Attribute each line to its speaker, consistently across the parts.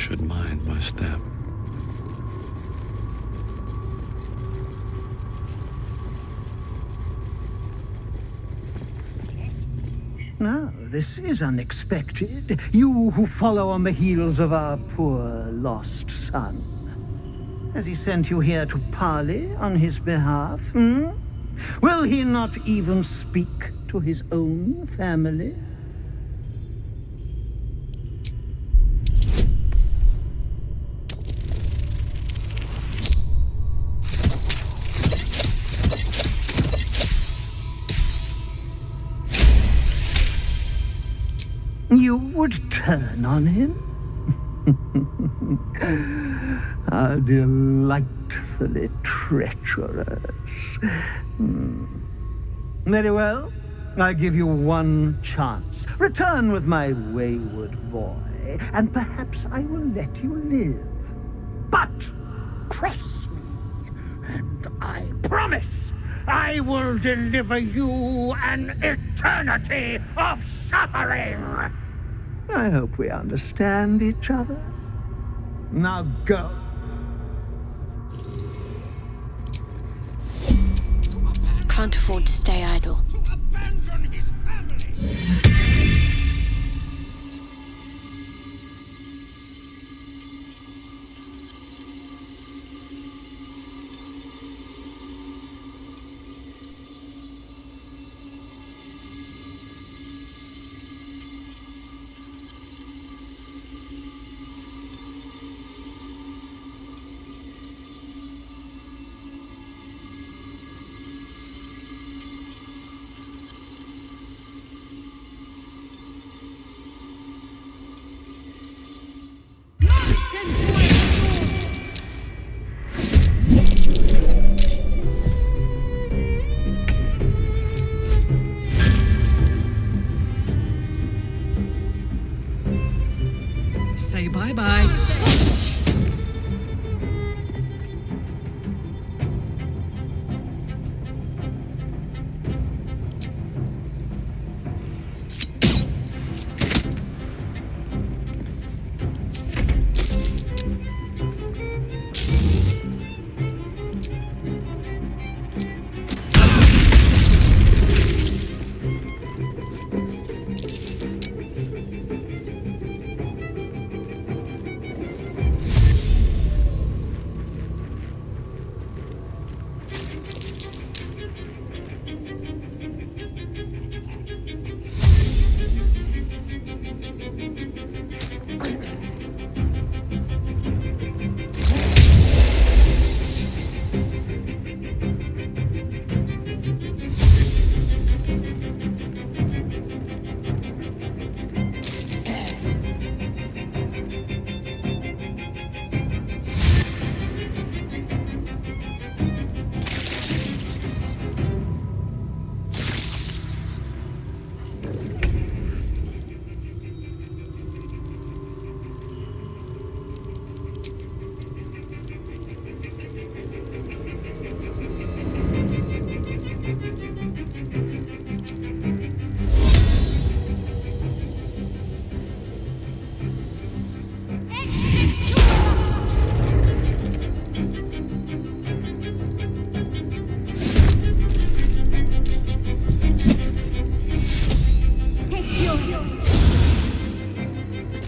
Speaker 1: should mind my step.
Speaker 2: Now, this is unexpected. You who follow on the heels of our poor lost son. Has he sent you here to parley on his behalf, Will he not even speak to his own family? You would turn on him? How delightfully treacherous. Very well. I give you one chance. Return with my wayward boy, and perhaps I will let you live. But cross me, and I promise I will deliver you an eternity of suffering. I hope we understand each other. Now go.
Speaker 3: Can't afford to stay idle.
Speaker 4: To abandon his family!
Speaker 5: Say bye-bye.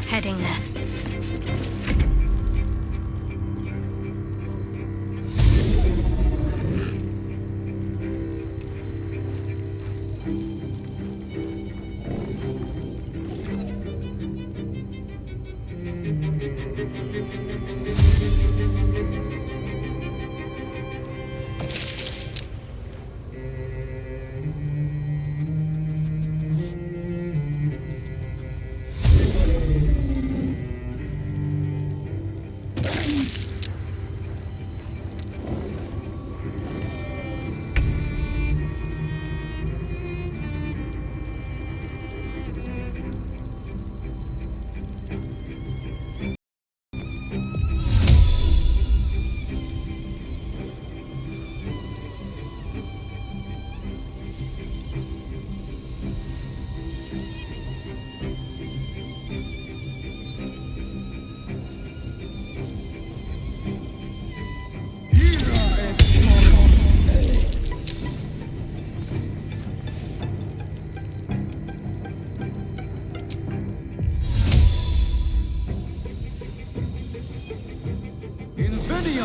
Speaker 3: Heading there.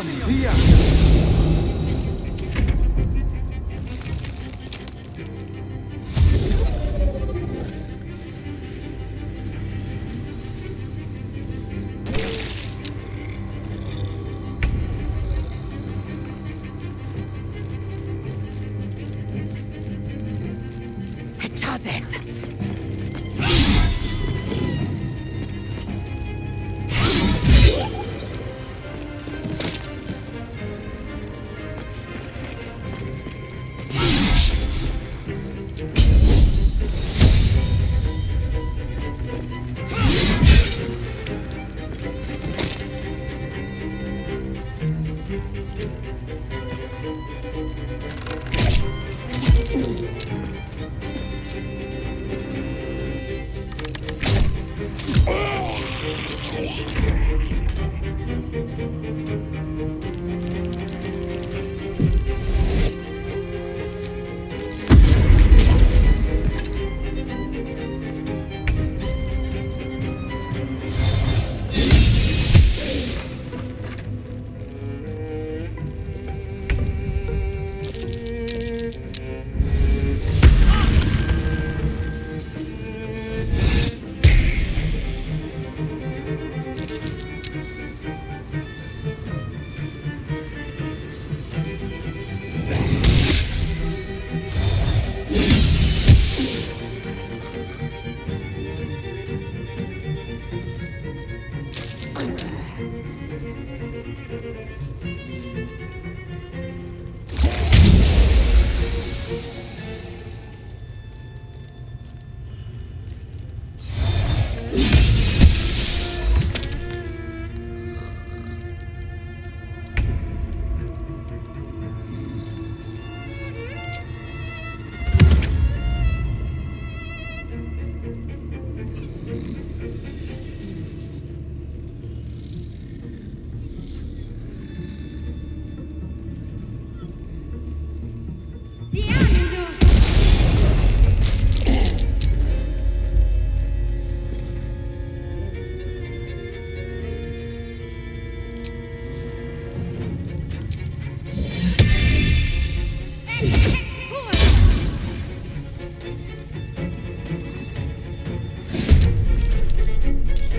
Speaker 2: am here.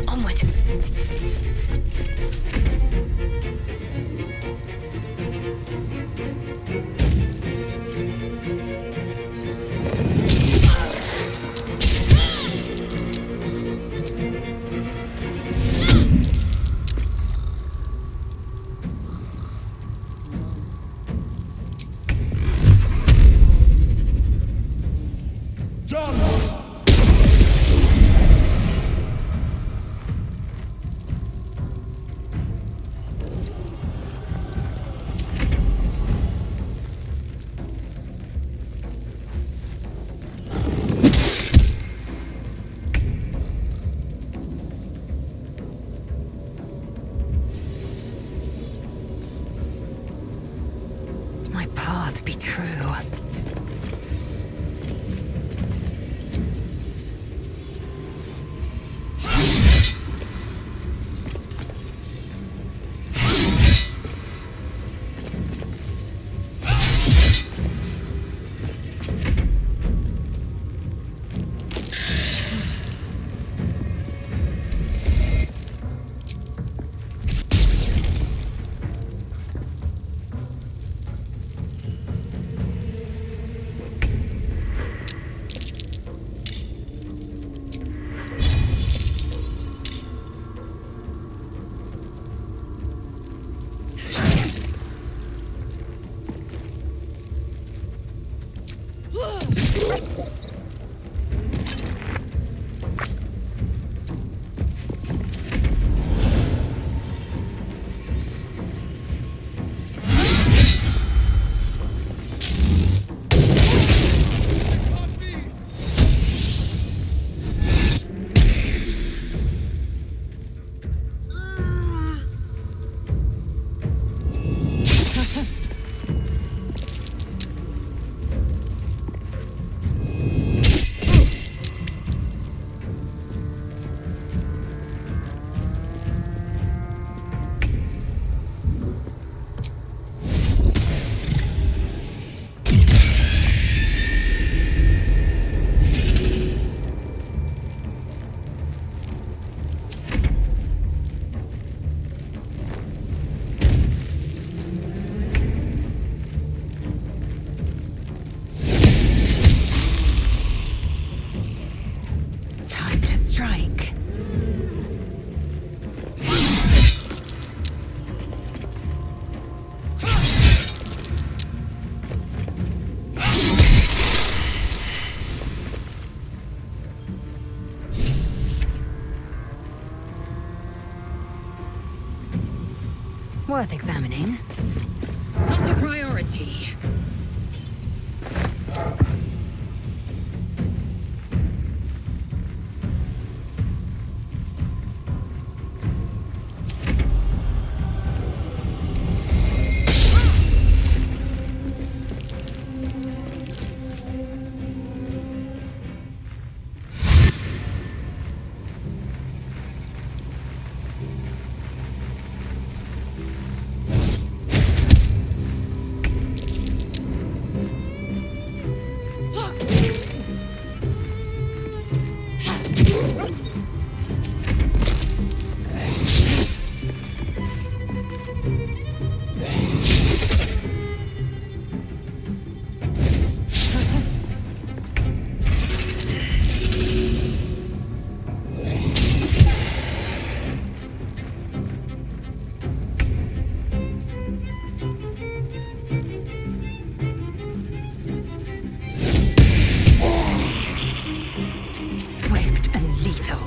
Speaker 3: Onward.
Speaker 5: My path be true. Worth examining.
Speaker 1: Not a priority.
Speaker 5: Swift and lethal.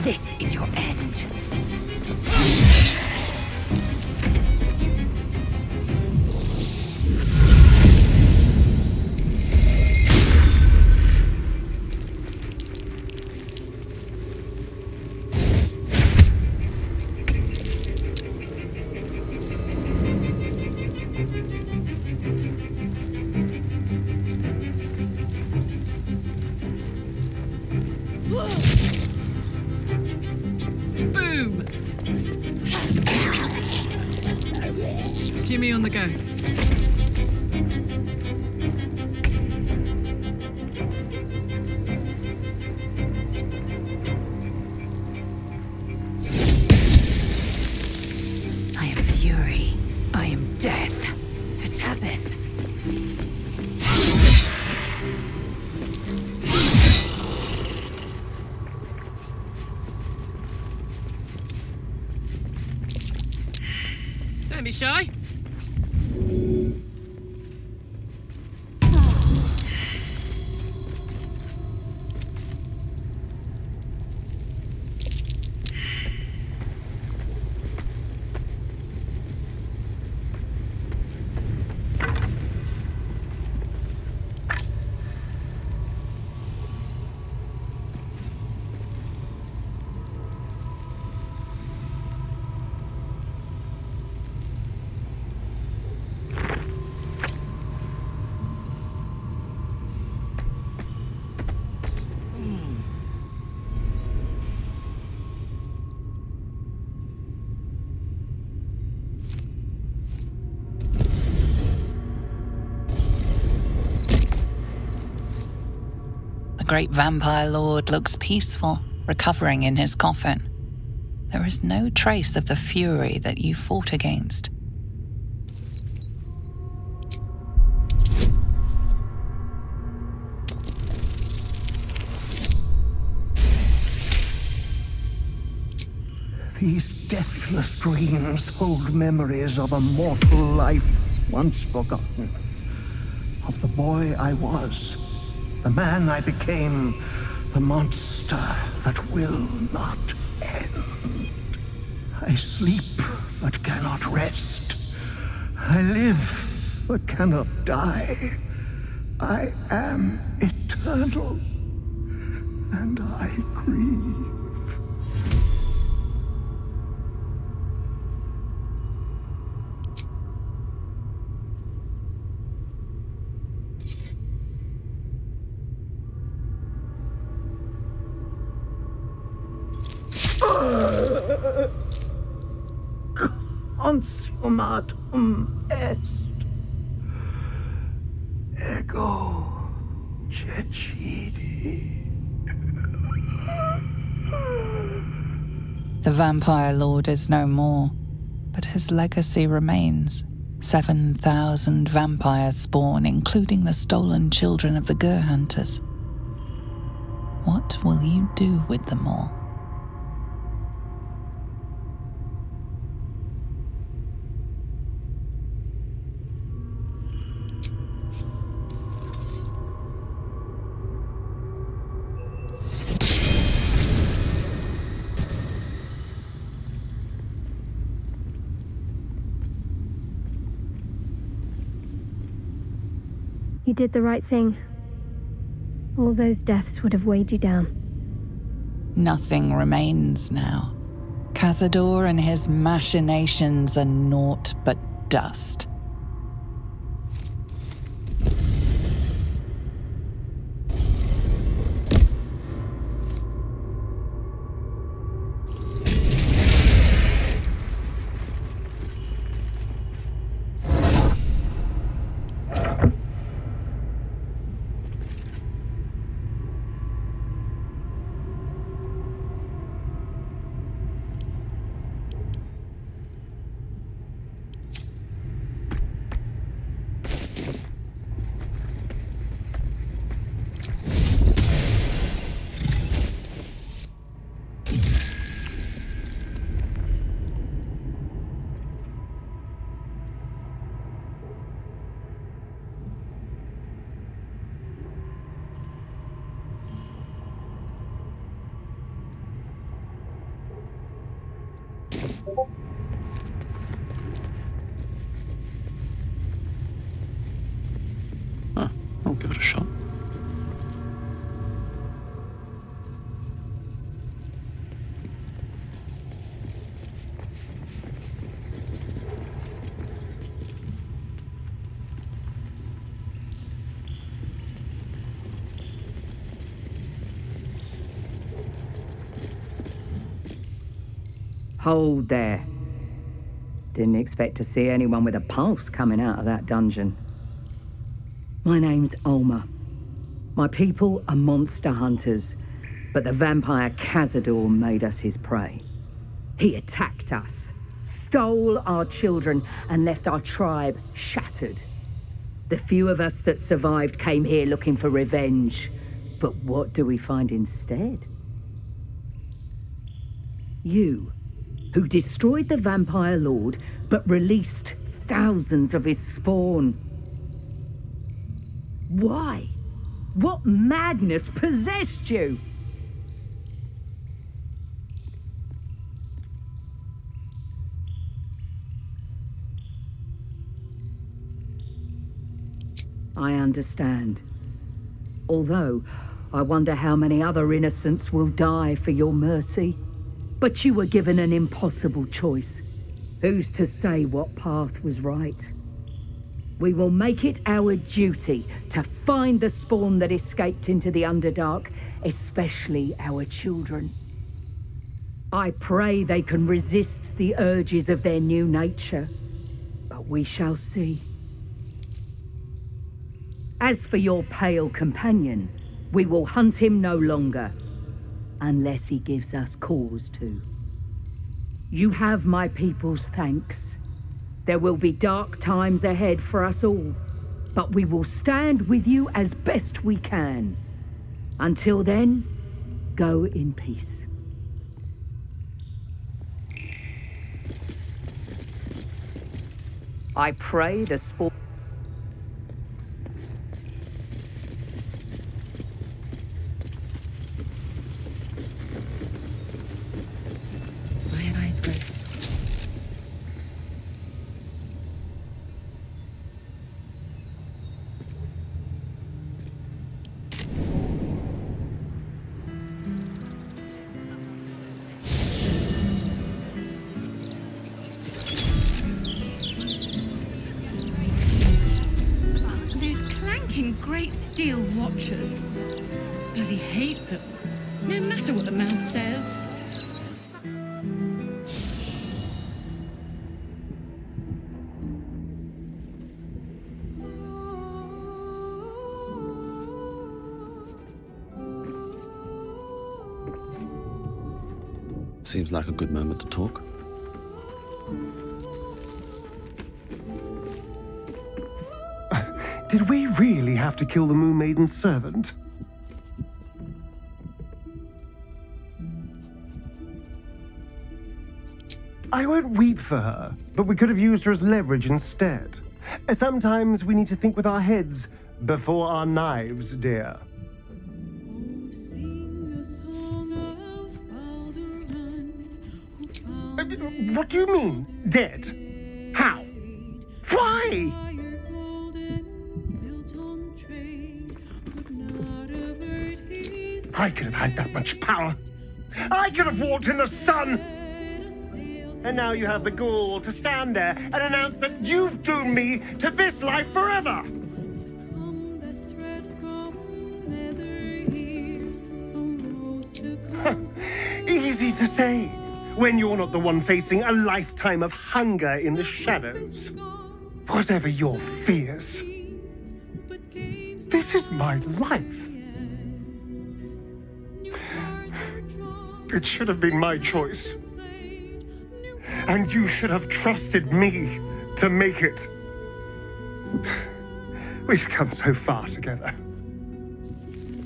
Speaker 5: This is your end.
Speaker 1: Boom! Jimmy on the go.
Speaker 5: I am fury. I am death. It has it.
Speaker 1: Don't be shy.
Speaker 6: The great vampire lord looks peaceful, recovering in his coffin. There is no trace of the fury that you fought against.
Speaker 2: These deathless dreams hold memories of a mortal life once forgotten. Of the boy I was, the man I became, the monster that will not end. I sleep but cannot rest. I live but cannot die. I am eternal, and I grieve. Consummatum est. Ego cecidi.
Speaker 6: The Vampire Lord is no more, but his legacy remains. 7,000 vampires spawn, including the stolen children of the Gur Hunters. What will you do with them all?
Speaker 7: You did the right thing. All those deaths would have weighed you down.
Speaker 6: Nothing remains now. Cazador and his machinations are naught but dust.
Speaker 8: I'll give it a shot.
Speaker 9: Hold there. Didn't expect to see anyone with a pulse coming out of that dungeon. My name's Ulma. My people are monster hunters, but the vampire Cazador made us his prey. He attacked us, stole our children, and left our tribe shattered. The few of us that survived came here looking for revenge, but what do we find instead? You, who destroyed the Vampire Lord, but released thousands of his spawn. Why? What madness possessed you? I understand. Although, I wonder how many other innocents will die for your mercy. But you were given an impossible choice. Who's to say what path was right? We will make it our duty to find the spawn that escaped into the Underdark, especially our children. I pray they can resist the urges of their new nature, but we shall see. As for your pale companion, we will hunt him no longer, unless he gives us cause to. You have my people's thanks. There will be dark times ahead for us all, but we will stand with you as best we can. Until then, go in peace. I pray the spawn.
Speaker 1: Great steel watchers. Bloody hate them. No matter what the mouth says.
Speaker 8: Seems like a good moment to talk.
Speaker 10: Did we really have to kill the Moon Maiden's servant? I won't weep for her, but we could have used her as leverage instead. Sometimes we need to think with our heads before our knives, dear. What do you mean, dead? How? Why? I could have had that much power. I could have walked in the sun. And now you have the gall to stand there and announce that you've doomed me to this life forever. Easy to say, when you're not the one facing a lifetime of hunger in the shadows. Whatever your fears, this is my life. It should have been my choice. And you should have trusted me to make it. We've come so far together.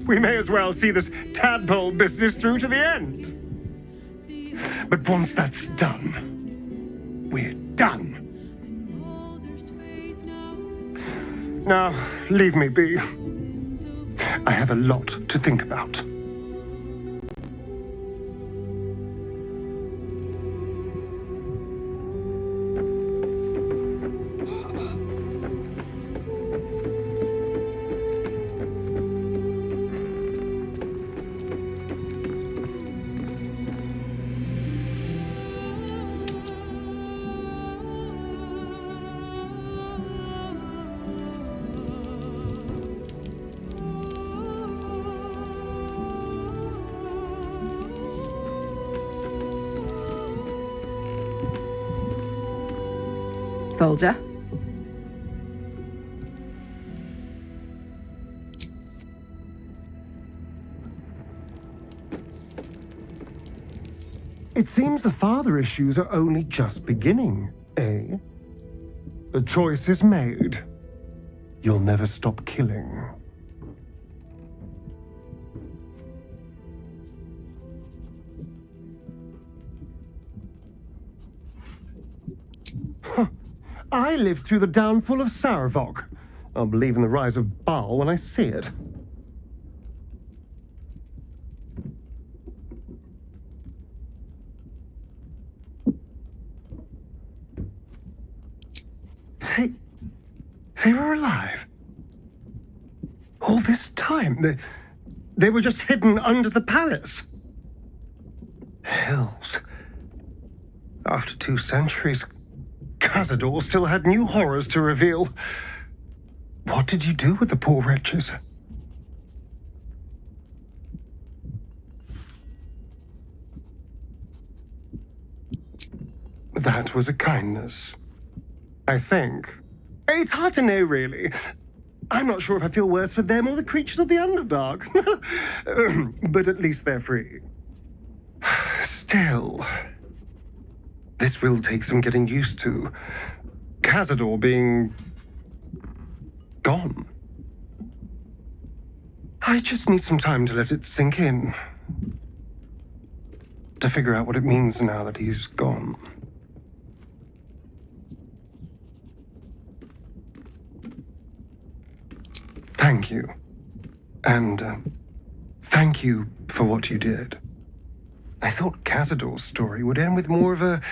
Speaker 10: We may as well see this tadpole business through to the end. But once that's done, we're done. Now, leave me be. I have a lot to think about.
Speaker 9: Soldier?
Speaker 10: It seems the father issues are only just beginning, eh? The choice is made. You'll never stop killing. Huh. I lived through the downfall of Sarevok. I'll believe in the rise of Baal when I see it. They were alive. All this time, they were just hidden under the palace. Hells. After 2 centuries, Cazador still had new horrors to reveal. What did you do with the poor wretches? That was a kindness, I think. It's hard to know, really. I'm not sure if I feel worse for them or the creatures of the Underdark. But at least they're free. Still, this will take some getting used to. Cazador being gone. I just need some time to let it sink in. To figure out what it means now that he's gone. Thank you. And thank you for what you did. I thought Cazador's story would end with more of a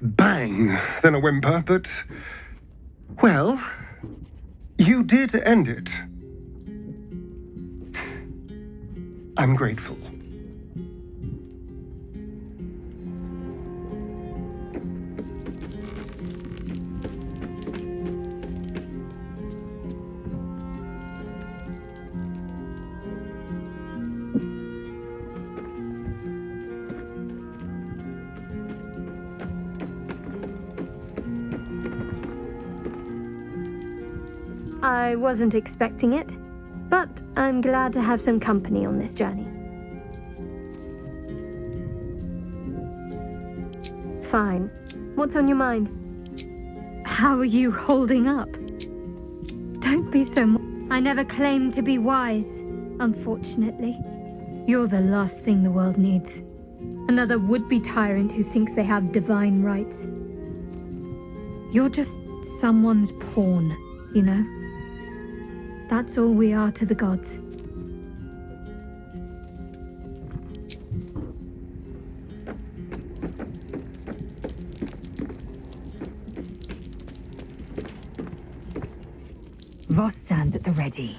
Speaker 10: bang than a whimper, but, well, you did end it. I'm grateful.
Speaker 7: I wasn't expecting it, but I'm glad to have some company on this journey. fine. What's on your mind? How are you holding up? Don't be so... I never claimed to be wise, unfortunately. You're the last thing the world needs. Another would-be tyrant who thinks they have divine rights. You're just someone's pawn, you know? That's all we are to the gods.
Speaker 5: Voss stands at the ready.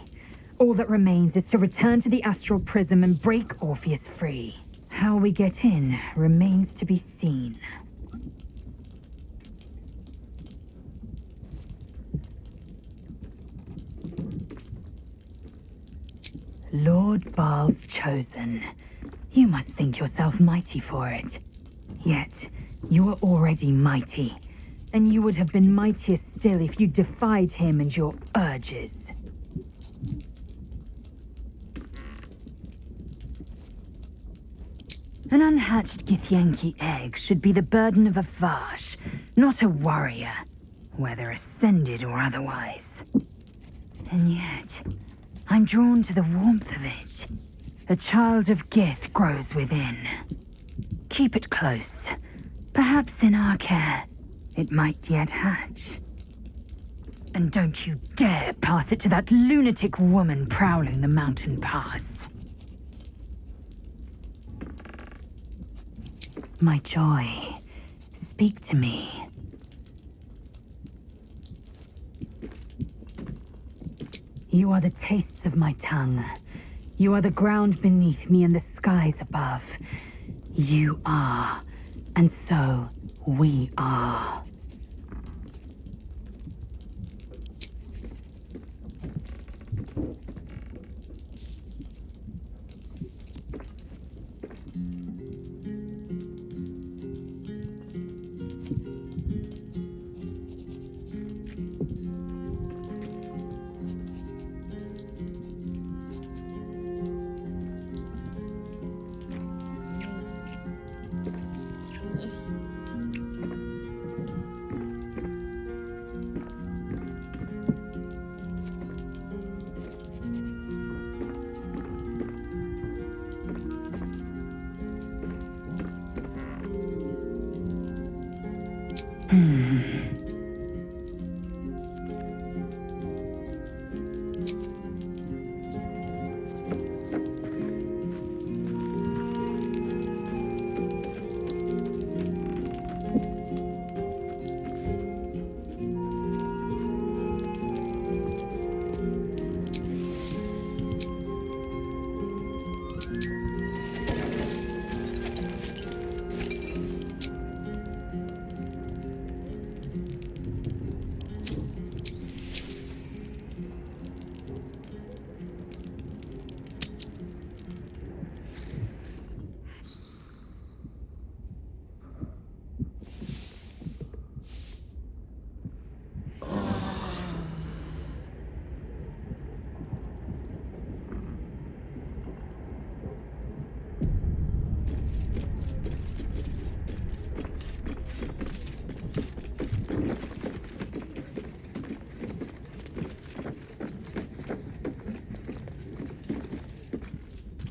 Speaker 5: All that remains is to return to the astral prism and break Orpheus free. How we get in remains to be seen. Lord Baal's chosen. You must think yourself mighty for it. Yet, you are already mighty, and you would have been mightier still if you defied him and your urges. An unhatched Githyanki egg should be the burden of a Vash, not a warrior, whether ascended or otherwise. And yet, I'm drawn to the warmth of it. A child of Gith grows within. Keep it close. Perhaps in our care, it might yet hatch. And don't you dare pass it to that lunatic woman prowling the mountain pass. My joy, speak to me. You are the tastes of my tongue. You are the ground beneath me and the skies above. You are, and so we are.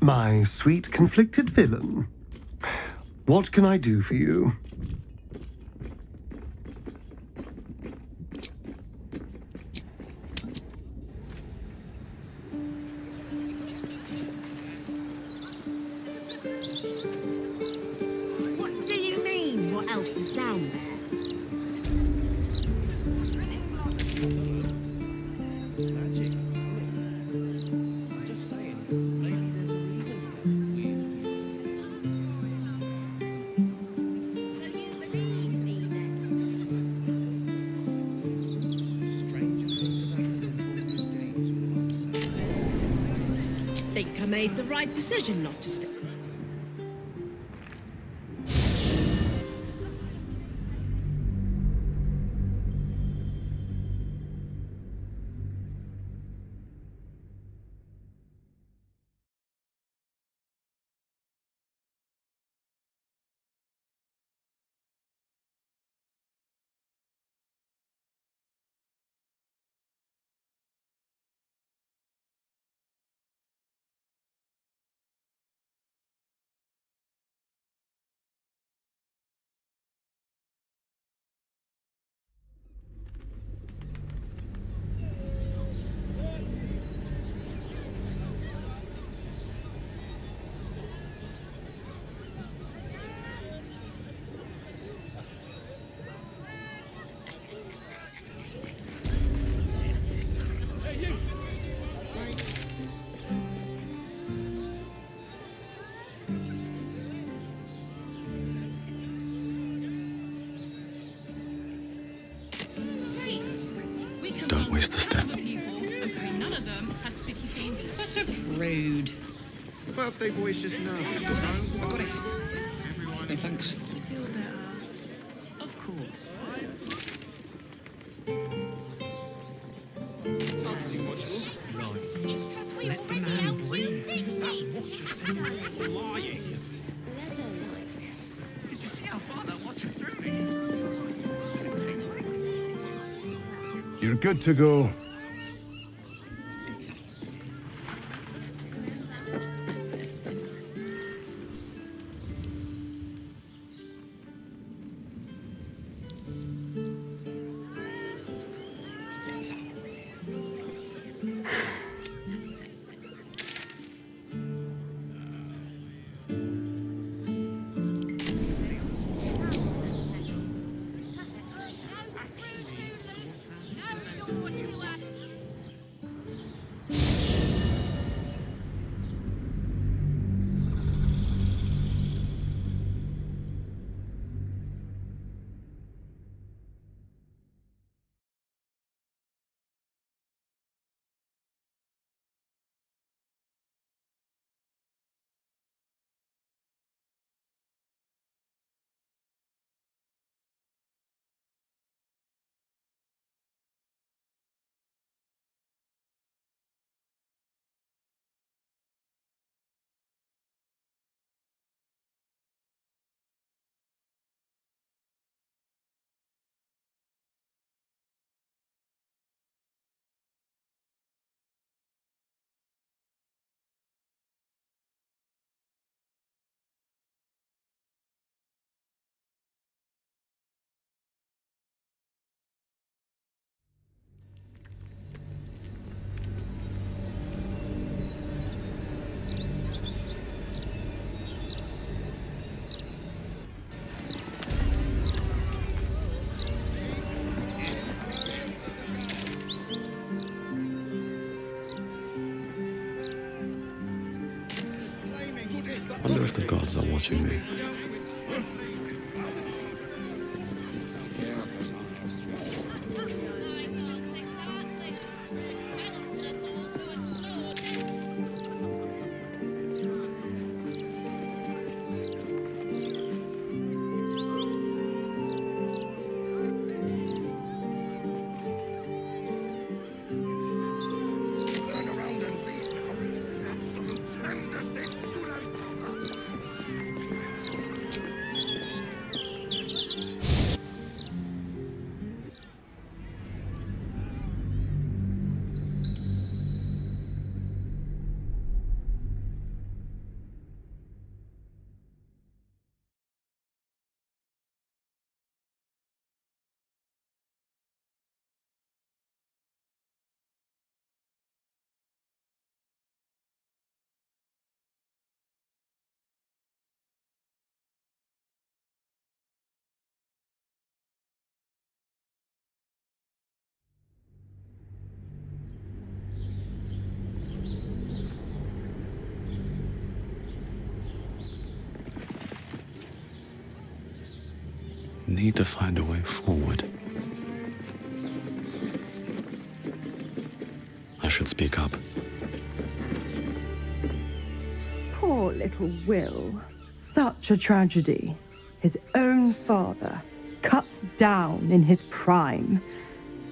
Speaker 10: My sweet conflicted villain. What can I do for you?
Speaker 1: What do you mean? What else is down there? Think I made the right decision not to stay.
Speaker 8: waste the step.
Speaker 1: None of them has sticky seams. Such a prude.
Speaker 4: The birthday boy's just nervous. I got it.
Speaker 8: Hey, thanks.
Speaker 1: Feel better. Of course.
Speaker 4: Let the man breathe. That watcher said you were lying. Did you see how far that watcher threw me? It's gonna take legs.
Speaker 11: You're good to go.
Speaker 8: I wonder if the gods are watching me.
Speaker 4: Turn around and leave now. Absolute splendor.
Speaker 8: Need to find a way forward. I should speak up.
Speaker 12: Poor little Will. Such a tragedy. His own father, cut down in his prime.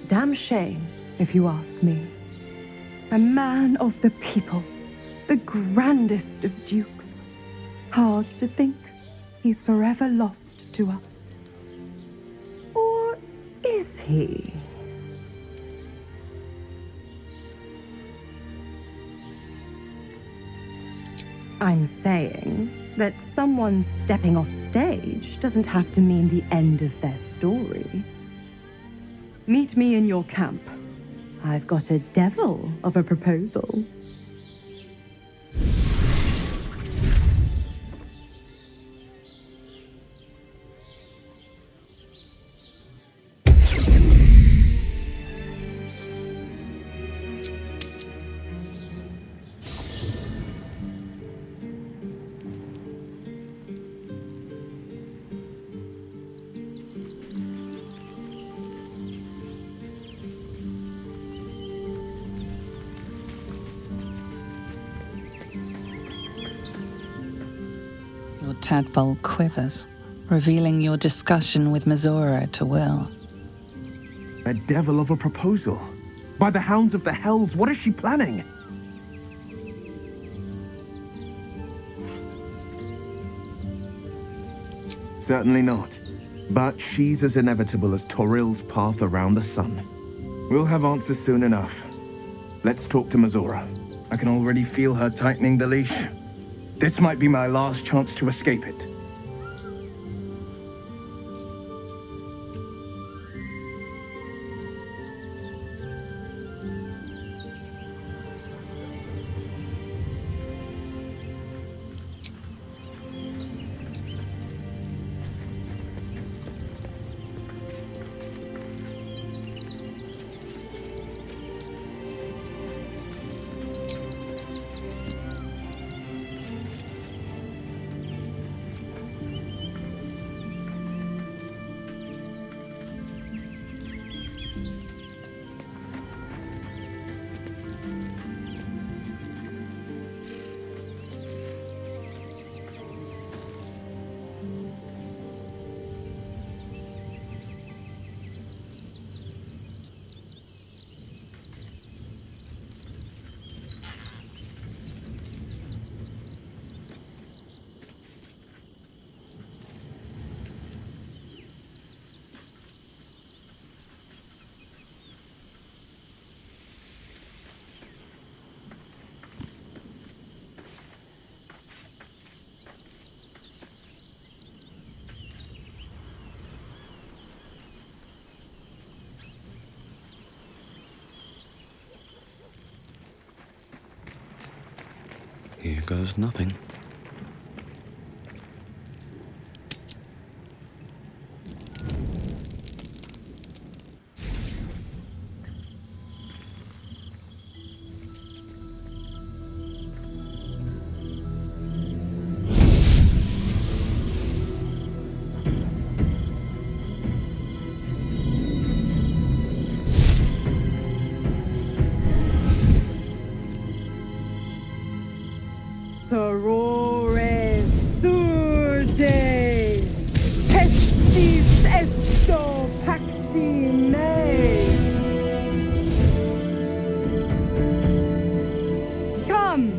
Speaker 12: Damn shame, if you ask me. A man of the people, the grandest of dukes. Hard to think he's forever lost to us. Or is he? I'm saying that someone stepping off stage doesn't have to mean the end of their story. Meet me in your camp. I've got a devil of a proposal.
Speaker 6: Your tadpole quivers, revealing your discussion with Mizora to Will.
Speaker 11: A devil of a proposal. By the hounds of the hells, what is she planning? Certainly not. But she's as inevitable as Toril's path around the sun. We'll have answers soon enough. Let's talk to Mizora. I can already feel her tightening the leash. This might be my last chance to escape it.
Speaker 8: Here goes nothing.
Speaker 12: Sorore surge, testis esto pacti me. Come,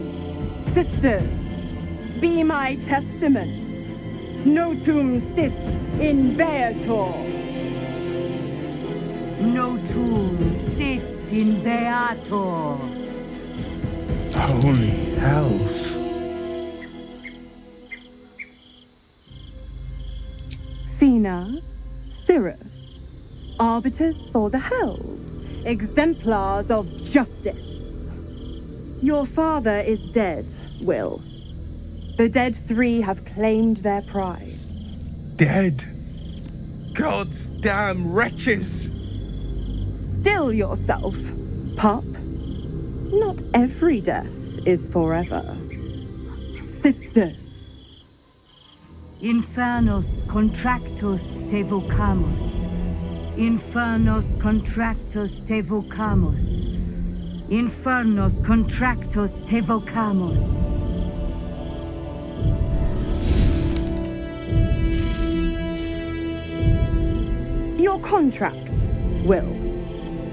Speaker 12: sisters, be my testament. Notum sit in beator.
Speaker 9: Notum sit in beator.
Speaker 11: Holy hells.
Speaker 12: Fina, Cirrus, arbiters for the hells, exemplars of justice. Your father is dead, Will. The dead three have claimed their prize.
Speaker 11: Dead? God's damn wretches!
Speaker 12: Still yourself, pup. Not every death is forever. Sisters.
Speaker 9: Infernos contractus te vocamus. Infernos contractus te vocamus. Infernos contractus te vocamus.
Speaker 12: Your contract, Will.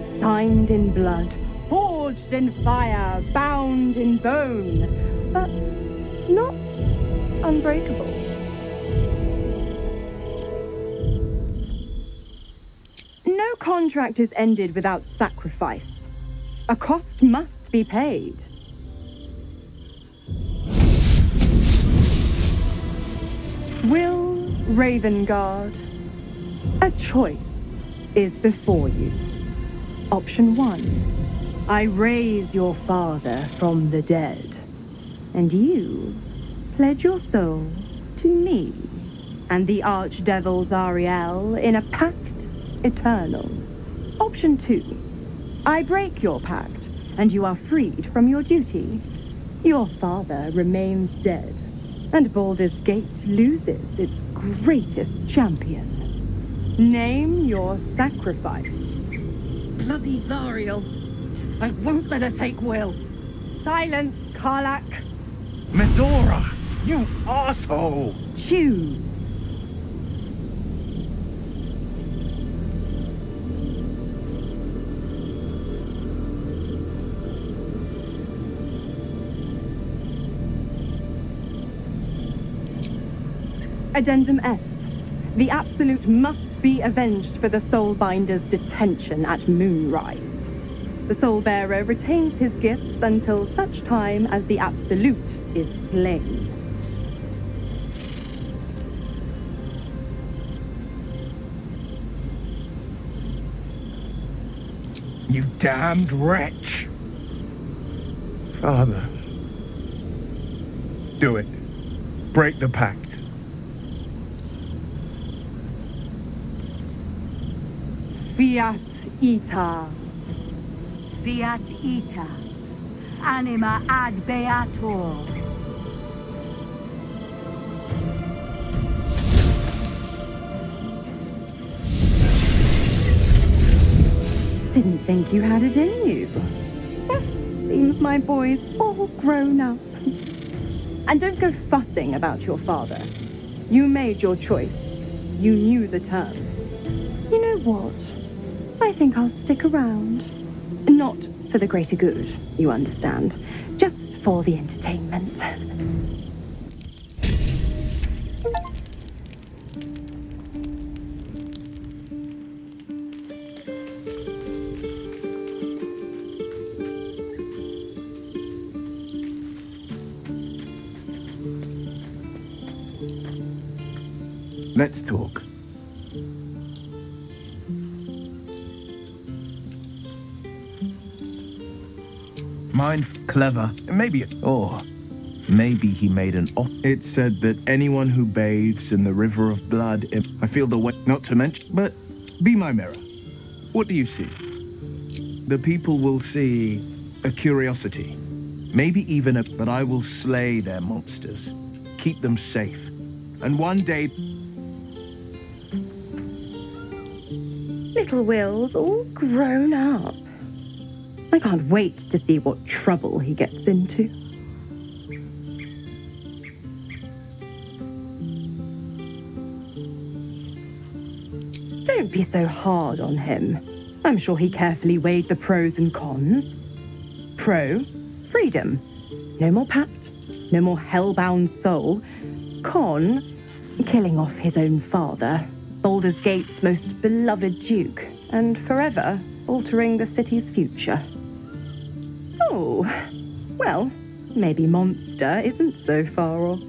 Speaker 12: Signed in blood, forged in fire, bound in bone, but not unbreakable. No contract is ended without sacrifice. A cost must be paid. Will Ravengard, a choice is before you. Option 1. I raise your father from the dead, and you pledge your soul to me and the Archdevil Zariel in a pact eternal. Option 2. I break your pact, and you are freed from your duty. Your father remains dead, and Baldur's Gate loses its greatest champion. Name your sacrifice.
Speaker 9: Bloody Zariel. I won't let her take Will.
Speaker 12: Silence, Karlak.
Speaker 11: Mizora! You asshole!
Speaker 12: Choose. Addendum F. The Absolute must be avenged for the Soulbinder's detention at Moonrise. The Soulbearer retains his gifts until such time as the Absolute is slain.
Speaker 11: You damned wretch! Father. Do it. Break the pact.
Speaker 7: Fiat ita. Fiat ita. Anima ad beator.
Speaker 12: Didn't think you had it in you. Seems my boy's all grown up. And don't go fussing about your father. You made your choice. You knew the terms. You know what? I think I'll stick around. Not for the greater good, you understand. Just for the entertainment.
Speaker 11: Let's talk. Clever. Maybe, or maybe he made an It said that anyone who bathes in the river of blood, I feel the way, not to mention, but be my mirror. What do you see? The people will see a curiosity. Maybe even but I will slay their monsters. Keep them safe. And one day...
Speaker 12: Little Will's all grown up. I can't wait to see what trouble he gets into. Don't be so hard on him. I'm sure he carefully weighed the pros and cons. Pro, freedom. No more pact, no more hellbound soul. Con, killing off his own father, Baldur's Gate's most beloved duke, and forever altering the city's future. Oh, well, maybe monster isn't so far off.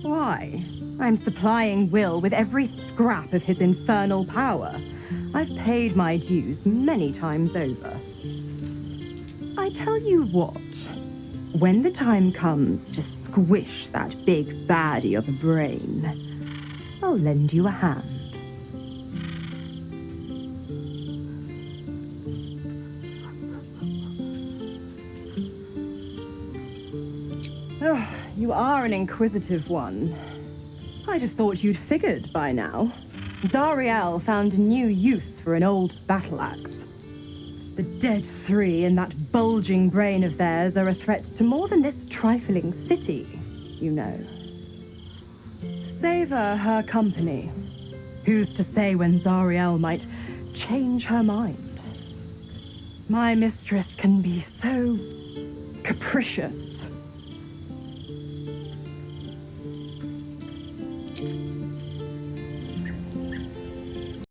Speaker 12: Why? I'm supplying Will with every scrap of his infernal power. I've paid my dues many times over. I tell you what, when the time comes to squish that big baddie of a brain, I'll lend you a hand. Oh, you are an inquisitive one. I'd have thought you'd figured by now. Zariel found a new use for an old battle axe. The dead three in that bulging brain of theirs are a threat to more than this trifling city, you know. Savor her company. Who's to say when Zariel might change her mind? My mistress can be so capricious.